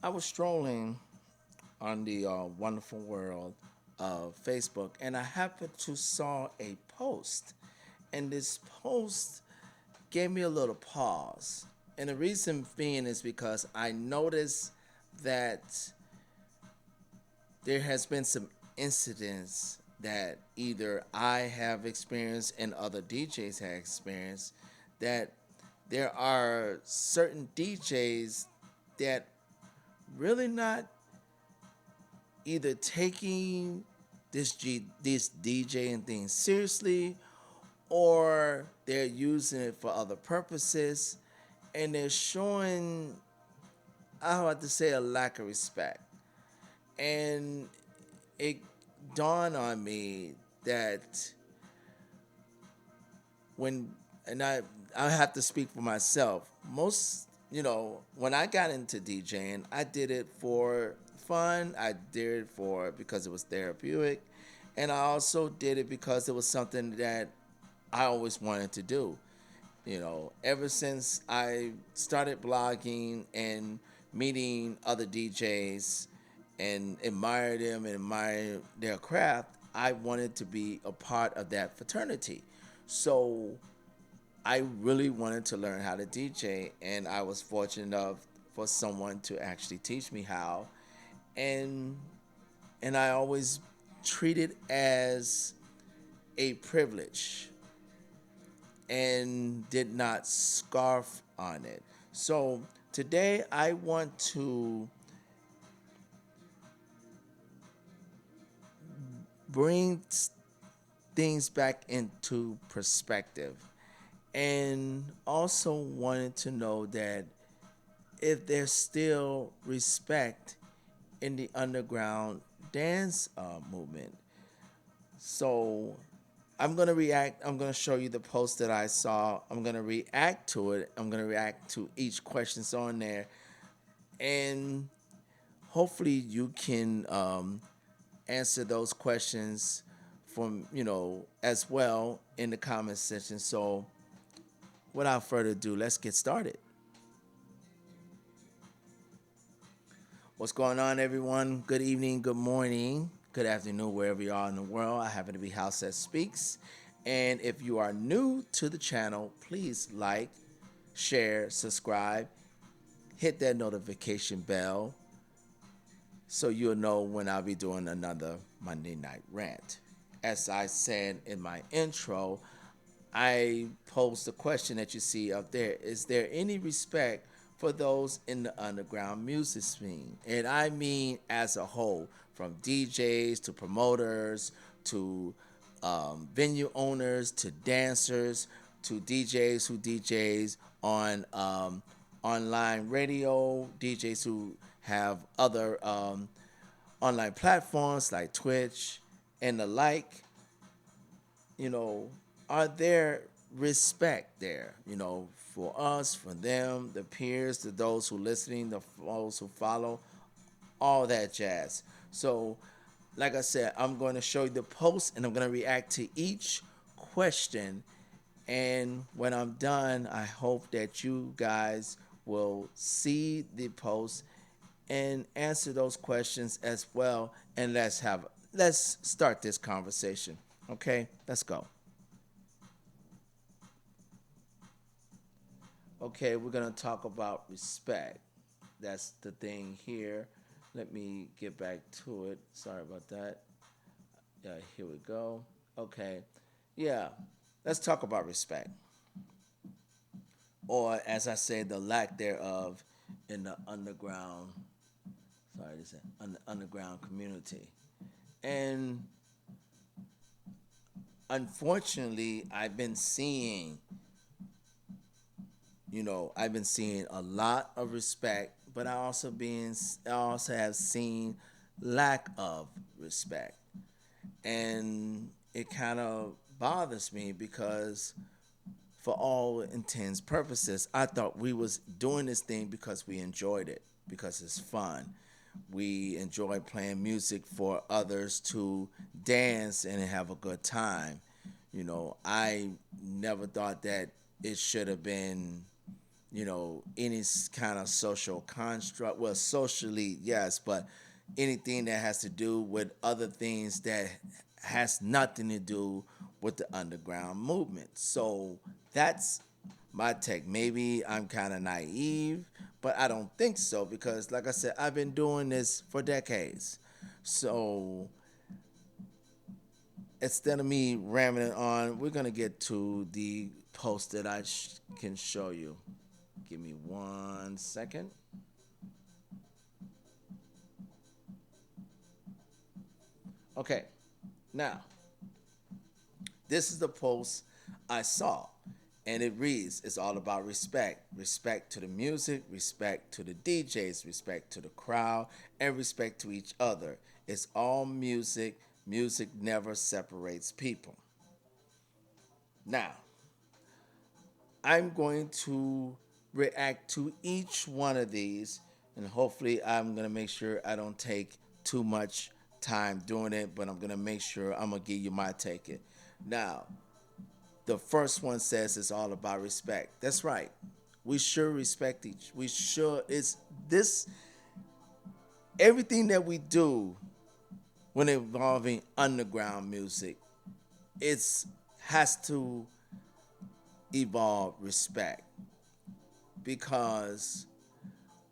I was strolling on the wonderful world of Facebook, and I happened to saw a post, and this post gave me a little pause. And the reason being is because I noticed that there has been some incidents that either I have experienced and other DJs have experienced, that there are certain DJs that really not either taking this DJing thing seriously, or they're using it for other purposes, and they're showing, I have to say, a lack of respect. And it dawned on me that when and I have to speak for myself. Most, when I got into DJing, I did it for fun. I did it for because it was therapeutic, and I also did it because it was something that I always wanted to do. Ever since I started blogging and meeting other DJs and admire them and admire their craft, I wanted to be a part of that fraternity. So I really wanted to learn how to DJ, and I was fortunate enough for someone to actually teach me how. And I always treat it as a privilege and did not scarf on it. So today I want to bring things back into perspective, and also wanted to know that if there's still respect in the underground dance movement. So I'm gonna react. I'm gonna show you the post that I saw. I'm gonna react to it. I'm gonna react to each questions on there, and hopefully you can answer those questions from as well in the comment section. So without further ado, let's get started. What's going on, everyone? Good evening, good morning, good afternoon, wherever you are in the world. I happen to be House that Speaks. And if you are new to the channel, please like, share, subscribe, hit that notification bell so you'll know when I'll be doing another Monday Night Rant. As I said in my intro, I posed the question that you see up there: is there any respect for those in the underground music scene? And I mean as a whole, from DJs to promoters to venue owners to dancers to DJs who DJs on online radio, DJs who have other online platforms like Twitch and the like. you know, are there respect there, for us, for them, the peers, to those who listening, the those who follow, all that jazz. So, like I said, I'm going to show you the post and I'm going to react to each question. And when I'm done, I hope that you guys will see the post and answer those questions as well. And let's start this conversation. Okay, let's go. Okay, we're gonna talk about respect. That's the thing here. Let me get back to it. Sorry about that. Yeah, here we go. Okay, yeah, let's talk about respect, or as I say, the lack thereof in the underground. Sorry to say, underground community. And unfortunately, I've been seeing a lot of respect, but I also have seen lack of respect, and it kind of bothers me because, for all intents purposes, I thought we was doing this thing because we enjoyed it, because it's fun. We enjoy playing music for others to dance and have a good time. I never thought that it should have been any kind of social construct. Well, socially, yes, but anything that has to do with other things that has nothing to do with the underground movement. So that's my take. Maybe I'm kind of naive, but I don't think so because, like I said, I've been doing this for decades. So instead of me rambling on, we're gonna get to the post that I can show you. Give me 1 second. Okay, now this is the post I saw, and it reads: "It's all about respect. Respect to the music, respect to the DJs, respect to the crowd, and respect to each other. It's all music. Music never separates people." Now, I'm going to react to each one of these, and hopefully, I'm going to make sure I don't take too much time doing it, but I'm going to make sure I'm going to give you my take it. Now, the first one says it's all about respect. That's right. We should respect each. We should. It's this everything that we do when involving underground music. It's has to evolve respect because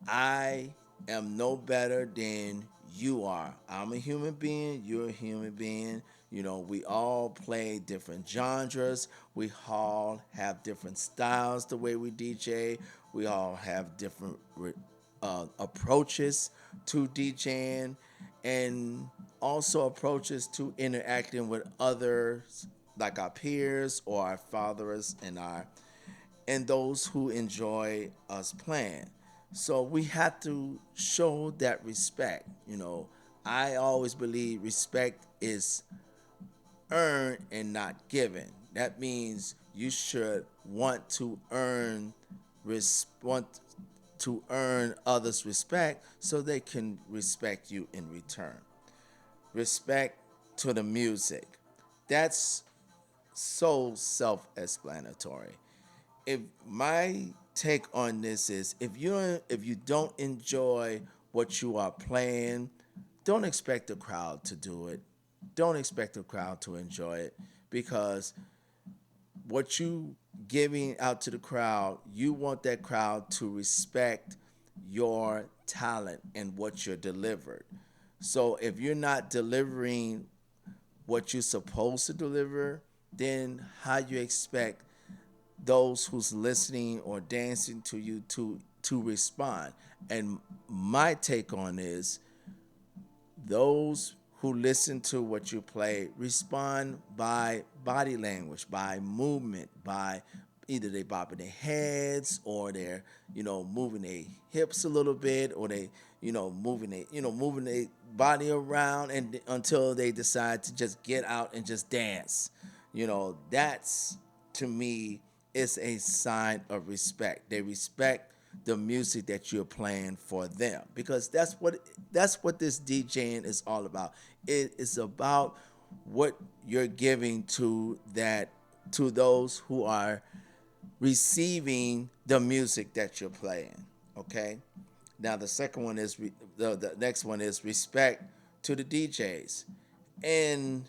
I am no better than you are. I'm a human being, you're a human being. We all play different genres. We all have different styles the way we DJ. We all have different approaches to DJing and also approaches to interacting with others like our peers or our fathers and those who enjoy us playing. So we have to show that respect. I always believe respect is earned and not given. That means you should want to earn others' respect so they can respect you in return. Respect to the music. That's so self-explanatory. If my take on this is if you don't enjoy what you are playing, don't expect the crowd to do it. Don't expect the crowd to enjoy it because what you giving out to the crowd, you want that crowd to respect your talent and what you're delivered. So if you're not delivering what you're supposed to deliver, then how you expect those who's listening or dancing to you to respond? And my take on is those who listen to what you play respond by body language, by movement, by either they bobbing their heads or they're moving their hips a little bit or they moving their body around and until they decide to just get out and just dance. That's to me is a sign of respect. They respect the music that you're playing for them because that's what this DJing is all about. It is about what you're giving to those who are receiving the music that you're playing. Okay. Now the second one is the next one is respect to the DJs, and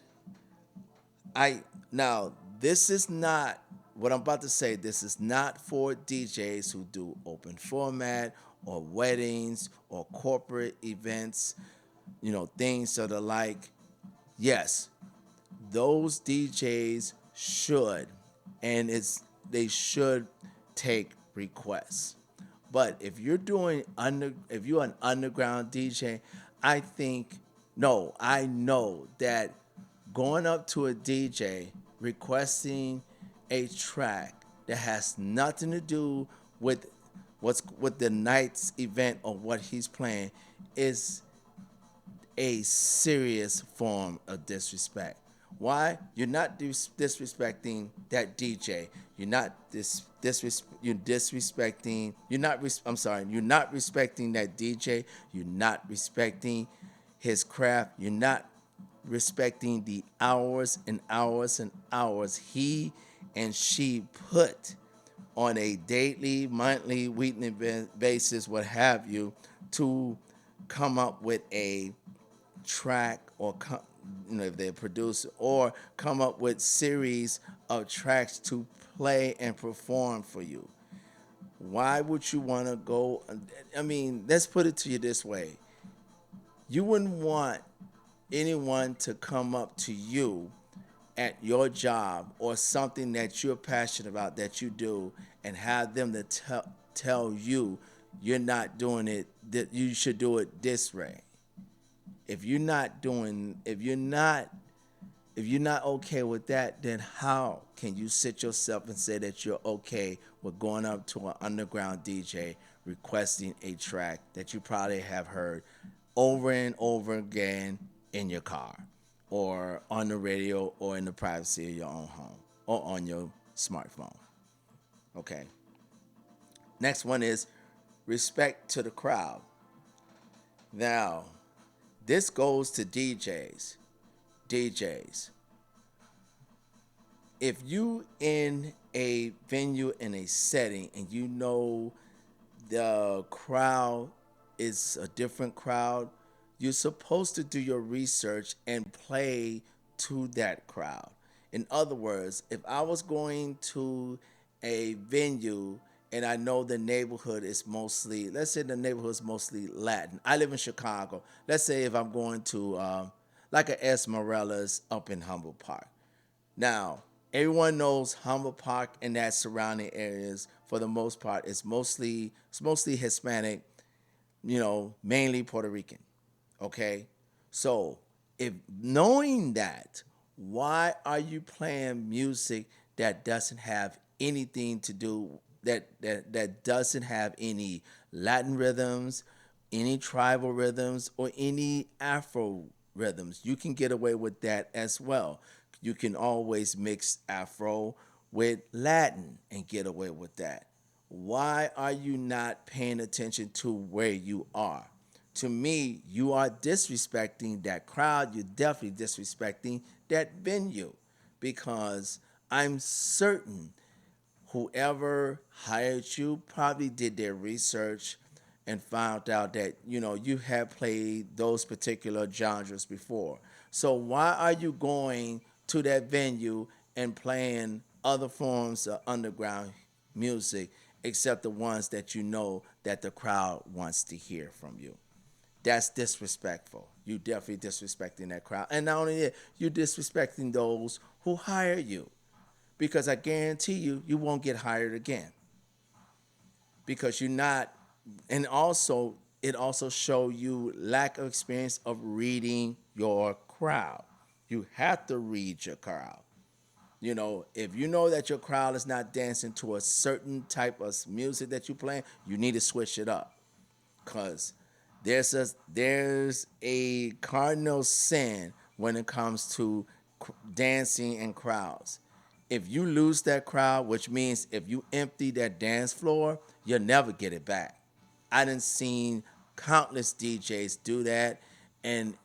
I now this is not what I'm about to say. This is not for DJs who do open format or weddings or corporate events, things of the like. Yes, those DJs should, and they should take requests. But if you're an underground DJ, I think no, I know that going up to a DJ requesting a track that has nothing to do with what's with the night's event or what he's playing is a serious form of disrespect. Why? You're not disrespecting that DJ. You're not you're disrespecting. I'm sorry. You're not respecting that DJ. You're not respecting his craft. You're not respecting the hours and hours and hours he and she put on a daily, monthly, weekly basis, what have you, to come up with a track or if they produce or come up with series of tracks to play and perform for you. Why would you want to go? I mean, let's put it to you this way: you wouldn't want anyone to come up to you at your job or something that you're passionate about that you do and have them to tell you you're not doing it, that you should do it this way. If you're not okay with that, then how can you sit yourself and say that you're okay with going up to an underground DJ requesting a track that you probably have heard over and over again in your car or on the radio or in the privacy of your own home or on your smartphone? Okay. Next one is respect to the crowd. Now, this goes to DJs. DJs, if you in a venue in a setting and you know the crowd is a different crowd, you're supposed to do your research and play to that crowd. In other words, if I was going to a venue and I know the neighborhood is mostly, let's say the neighborhood is mostly Latin. I live in Chicago. Let's say if I'm going to like a Esmeralda's up in Humboldt Park. Now, everyone knows Humboldt Park and that surrounding areas for the most part it's mostly Hispanic, mainly Puerto Rican. Okay? So, if knowing that, why are you playing music that doesn't have anything to do that doesn't have any Latin rhythms, any tribal rhythms, or any Afro rhythms? You can get away with that as well. You can always mix Afro with Latin and get away with that. Why are you not paying attention to where you are? To me, you are disrespecting that crowd. You're definitely disrespecting that venue because I'm certain whoever hired you probably did their research and found out that you have played those particular genres before. So why are you going to that venue and playing other forms of underground music except the ones that you know that the crowd wants to hear from you? That's disrespectful. You definitely disrespecting that crowd. And not only that, you're disrespecting those who hire you. Because I guarantee you, you won't get hired again. Because you're not, and also, it also show you lack of experience of reading your crowd. You have to read your crowd. If you know that your crowd is not dancing to a certain type of music that you play, you need to switch it up. Cause there's a cardinal sin when it comes to dancing and crowds. If you lose that crowd, which means if you empty that dance floor, you'll never get it back. I done seen countless DJs do that, and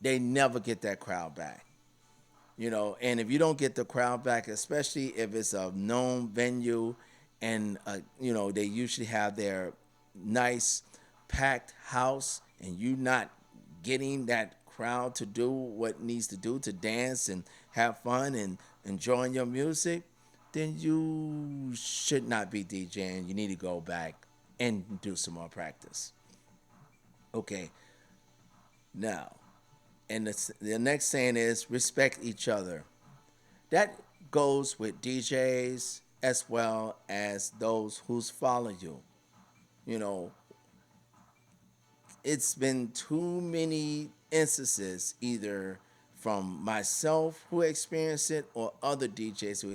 they never get that crowd back. And if you don't get the crowd back, especially if it's a known venue, and they usually have their nice packed house, and you not getting that crowd to do what needs to do to dance and have fun and enjoying your music, then you should not be DJing. You need to go back and do some more practice. Okay, now, and the next saying is respect each other. That goes with DJs as well as those who's follow you. You know, it's been too many instances, either from myself who experienced it or other DJs who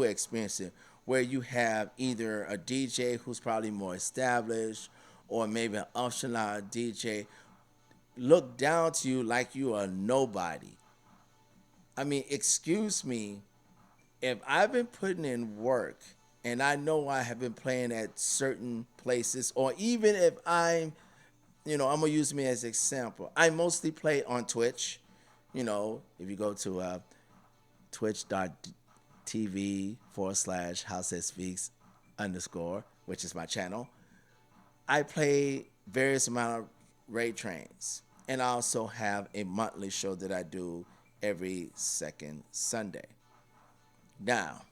experienced it, where you have either a DJ who's probably more established or maybe an optional DJ look down to you like you are nobody. I mean, excuse me, if I've been putting in work and I know I have been playing at certain places, or even if I'm gonna use me as an example. I mostly play on Twitch. If you go to twitch.tv House that speaks underscore, which is my channel. I play various amount of Ray Trains, and I also have a monthly show that I do every second Sunday. Now,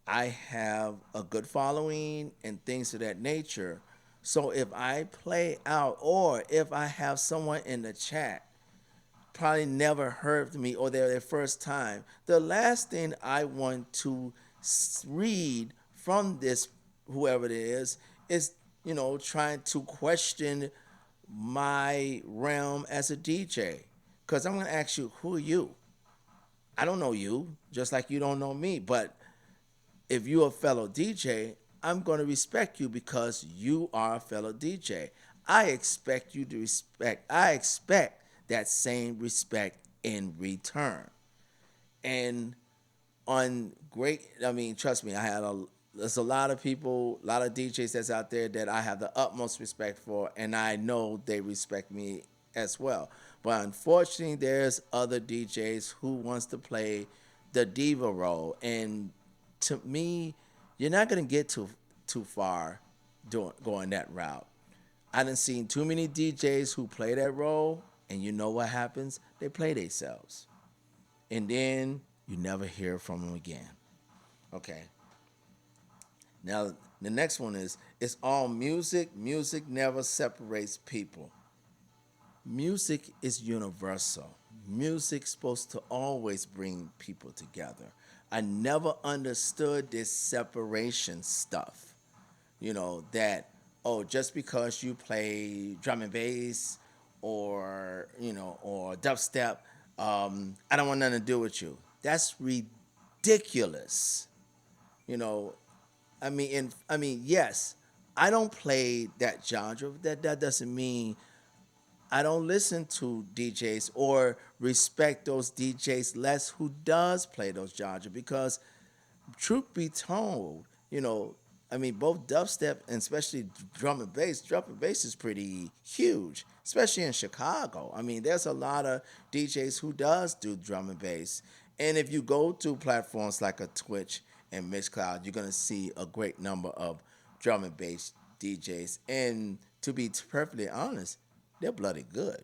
I have a good following and things of that nature. So if I play out, or if I have someone in the chat probably never heard me, or they're their first time, the last thing I want to read from this, whoever it is trying to question my realm as a DJ. Because I'm going to ask you, who are you? I don't know you, just like you don't know me. But if you're a fellow DJ, I'm going to respect you because you are a fellow DJ. I expect you to respect. I expect that same respect in return. And on great, I mean, trust me, there's a lot of people, a lot of DJs that's out there that I have the utmost respect for, and I know they respect me as well. But unfortunately, there's other DJs who wants to play the diva role, and to me, you're not gonna get too far going that route. I done seen too many DJs who play that role, and you know what happens? They play themselves, and then you never hear from them again. Okay. Now the next one is, it's all music. Music never separates people. Music is universal. Music's supposed to always bring people together. I never understood this separation stuff. That, oh, just because you play drum and bass, or dubstep, I don't want nothing to do with you. That's ridiculous. You know, yes, I don't play that genre. That doesn't mean I don't listen to DJs or respect those DJs less who does play those genres, because truth be told, both dubstep and especially drum and bass is pretty huge, especially in Chicago. I mean, there's a lot of DJs who does do drum and bass. And if you go to platforms like a Twitch and Mixcloud, you're gonna see a great number of drum and bass DJs. And to be perfectly honest, they're bloody good.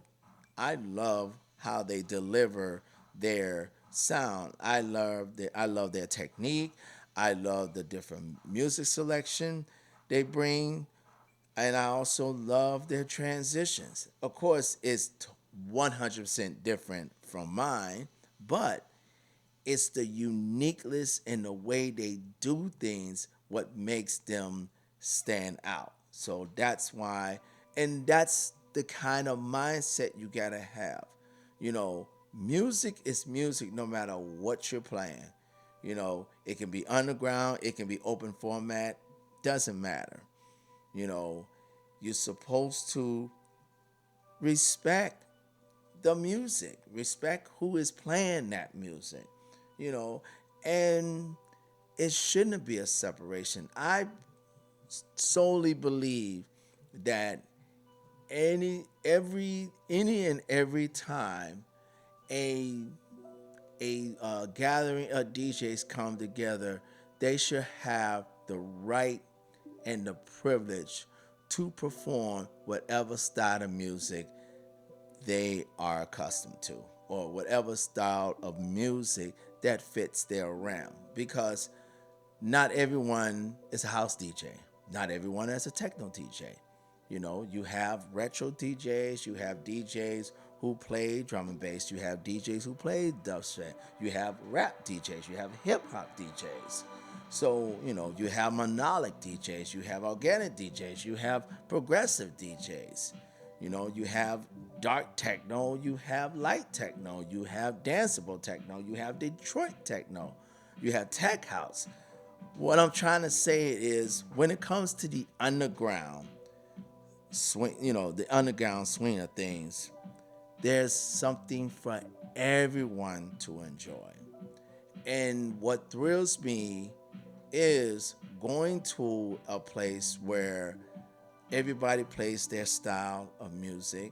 I love how they deliver their sound. I love their technique. I love the different music selection they bring, and I also love their transitions. Of course, it's 100% different from mine, but it's the uniqueness in the way they do things what makes them stand out. So that's why, and that's the kind of mindset you gotta have. Music is music no matter what you're playing. It can be underground, it can be open format, doesn't matter. You know, you're supposed to respect the music, respect who is playing that music, you know, and it shouldn't be a separation. I solely believe that any and every time a gathering of DJs come together, they should have the right and the privilege to perform whatever style of music they are accustomed to, or whatever style of music that fits their realm. Because not everyone is a house DJ. Not everyone is a techno DJ. You have retro DJs, you have DJs who play drum and bass, you have DJs who play dubstep, you have rap DJs, you have hip hop DJs. So, you have monolic DJs, you have organic DJs, you have progressive DJs. You have dark techno, you have light techno, you have danceable techno, you have Detroit techno, you have tech house. What I'm trying to say is, when it comes to the underground swing, the underground swing of things, there's something for everyone to enjoy. And what thrills me is going to a place where everybody plays their style of music,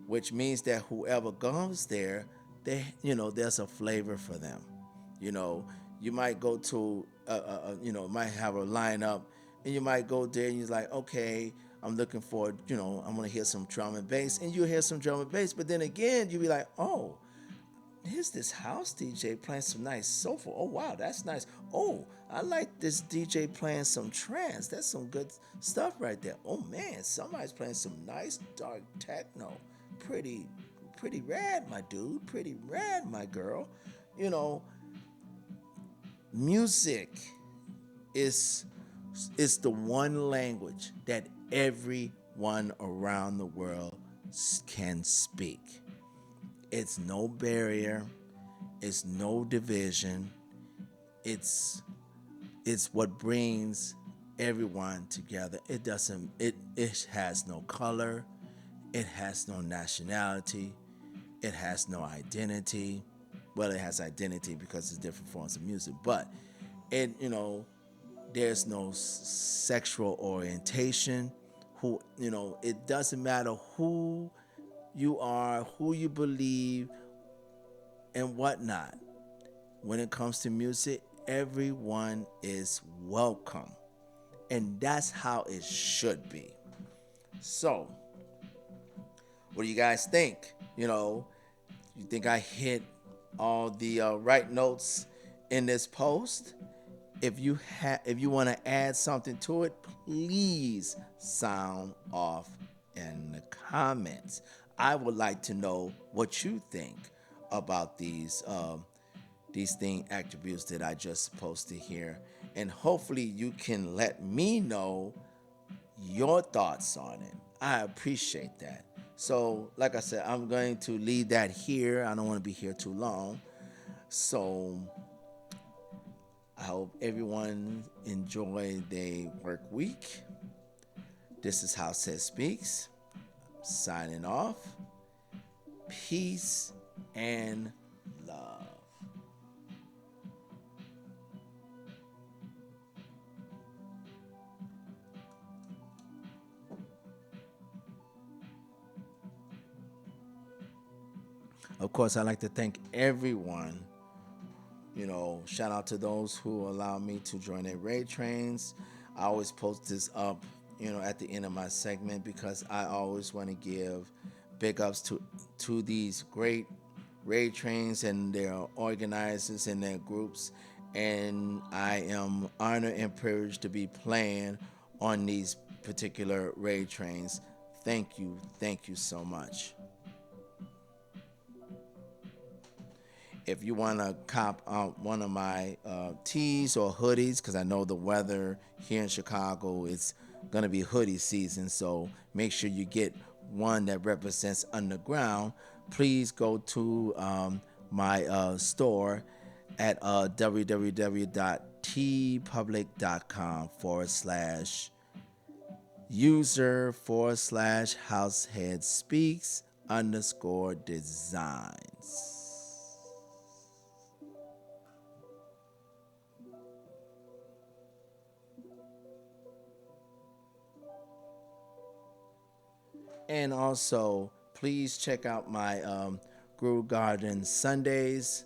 which means that whoever goes there, there's a flavor for them. You might go to, might have a lineup, and you might go there and you're like, okay, I'm looking for, I'm gonna hear some drum and bass, and you hear some drum and bass, but then again, you be like, oh, here's this house DJ playing some nice soulful. Oh wow, that's nice. Oh, I like this DJ playing some trance. That's some good stuff right there. Oh man, somebody's playing some nice dark techno. Pretty, pretty rad, my dude. Pretty rad, my girl. You know, music is the one language that everyone around the world can speak. It's no barrier. It's no division. It's what brings everyone together. It doesn't. It has no color. It has no nationality. It has no identity. Well, it has identity because it's different forms of music, but there's no sexual orientation. It doesn't matter who you are, who you believe, and whatnot. When it comes to music, everyone is welcome. And that's how it should be. So, what do you guys think? You think I hit all the right notes in this post? If you want to add something to it, please sound off in the comments. I would like to know what you think about these thing attributes that I just posted here, and hopefully you can let me know your thoughts on it. I appreciate that. So, like I said, I'm going to leave that here. I don't want to be here too long. So, I hope everyone enjoy their work week. This is How Said Speaks. Signing off. Peace and love. Of course, I'd like to thank everyone. Shout out to those who allow me to join their raid trains. I always post this up, at the end of my segment because I always want to give big ups to these great raid trains and their organizers and their groups. And I am honored and privileged to be playing on these particular raid trains. Thank you so much. If you want to cop one of my tees or hoodies, because I know the weather here in Chicago is going to be hoodie season, so make sure you get one that represents underground. Please go to my store at www.tpublic.com/user/househead speaks _designs. And also, please check out my Groove Garden Sundays.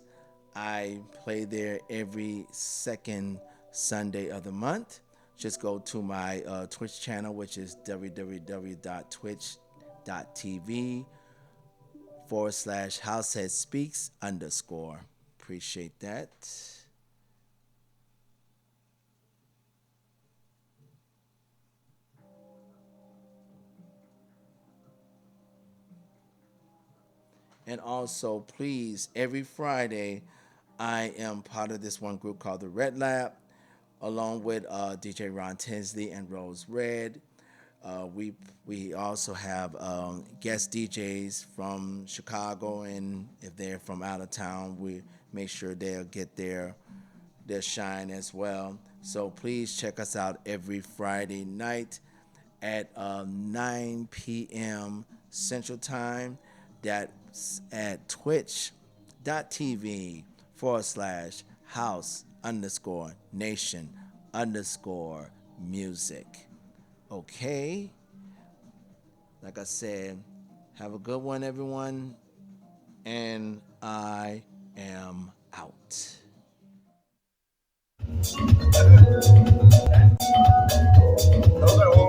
I play there every second Sunday of the month. Just go to my Twitch channel, which is www.twitch.tv/househeadspeaks _. Appreciate that. And also, please, every Friday, I am part of this one group called the Red Lab, along with DJ Ron Tinsley and Rose Red. We also have guest DJs from Chicago, and if they're from out of town, we make sure they'll get their shine as well. So please check us out every Friday night at 9 p.m. Central Time. That's at twitch.tv/house_nation_music. Okay? Like I said, have a good one, everyone. And I am out. Those are all